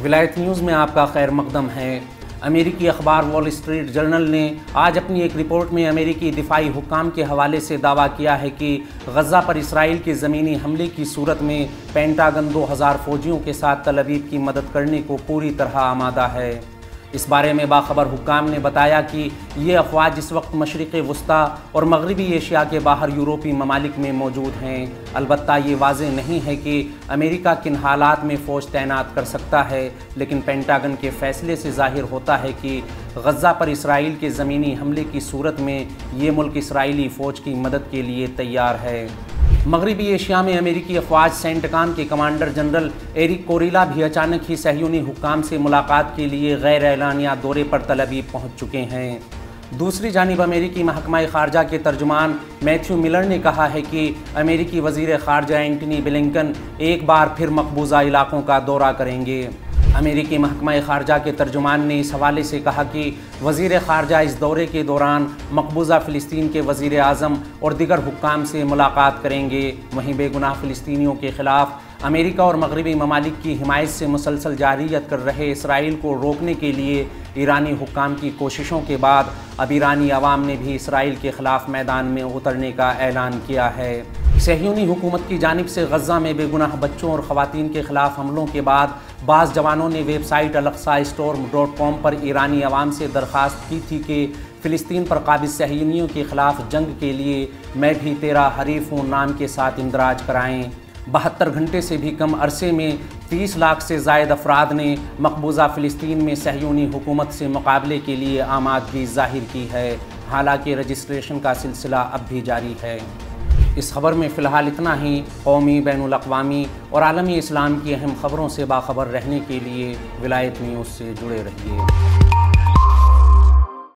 विलायत न्यूज़ में आपका खैर मकदम है। अमेरिकी अखबार वॉल स्ट्रीट जर्नल ने आज अपनी एक रिपोर्ट में अमेरिकी दिफाई हुक्काम के हवाले से दावा किया है कि गज़ा पर इसराइल के ज़मीनी हमले की सूरत में पेंटागन 2000 फ़ौजियों के साथ तल अवीव की मदद करने को पूरी तरह आमादा है। इस बारे में बाखबर हुक्काम ने बताया कि ये अफवाज इस वक्त मशरिक़ वस्ता और मगरबी एशिया के बाहर यूरोपी ममालिक में मौजूद हैं। अलबत्ता ये वाज़ेह नहीं है कि अमेरिका किन हालात में फ़ौज तैनात कर सकता है, लेकिन पेंटागन के फ़ैसले से ज़ाहिर होता है कि गज़ा पर इसराइल के ज़मीनी हमले की सूरत में ये मुल्क इसराइली फ़ौज की मदद के लिए तैयार है। मगरबी एशिया में अमेरिकी अफवाज सेंटकाम के कमांडर जनरल एरिक कोरिला भी अचानक ही सहयूनी हुक्काम से मुलाकात के लिए गैर एलानिया दौरे पर तल अवीव पहुँच चुके हैं। दूसरी जानिब अमेरिकी महकमा ख़ारजा के तर्जुमान मैथ्यू मिलर ने कहा है कि अमेरिकी वज़ीर ख़ारजा एंटनी ब्लिंकन एक बार फिर मकबूजा इलाकों का दौरा करेंगे। अमेरिकी महकमा ख़ारजा के तर्जुमान ने इस हवाले से कहा कि वज़ीर ख़ारजा इस दौरे के दौरान मकबूजा फ़िलिस्तीन के वज़ीर आज़म और दिगर हुक्काम से मुलाकात करेंगे। वहीं बेगुनाह फ़िलिस्तीनियों के ख़िलाफ़ अमेरिका और मगरबी ममालिक की हिमायत से मुसलसल जारियत कर रहे इसराइल को रोकने के लिए ईरानी हुक्काम की कोशिशों के बाद अब ईरानी अवाम ने भी इसराइल के ख़िलाफ़ मैदान में उतरने का ऐलान किया है। सहयूनी हुकूमत की जानिब से गज़ा में बेगुनाह बच्चों और ख़वातीन के ख़िलाफ़ हमलों के बाद बाज़ जवानों ने वेबसाइट alaqsastorm.com पर ईरानी अवाम से दरख्वास्त की थी कि फ़िलिस्तीन पर काबिज़ सहयूनियों के ख़िलाफ़ जंग के लिए मैं भी तेरा हरीफ हूँ नाम के साथ इंदराज कराएँ। 72 घंटे से भी कम अरसे में 30 लाख से ज़ायद अफराद ने मकबूजा फ़िलिस्तीन में सहयूनी हुकूमत से मुकाबले के लिए आमादगी ज़ाहिर की है। हालांकि रजिस्ट्रेशन का सिलसिला अब भी जारी है। इस खबर में फ़िलहाल इतना ही। कौमी, बैनुल अक़वामी और आलमी इस्लाम की अहम खबरों से बाखबर रहने के लिए विलायत न्यूज़ से जुड़े रहिए।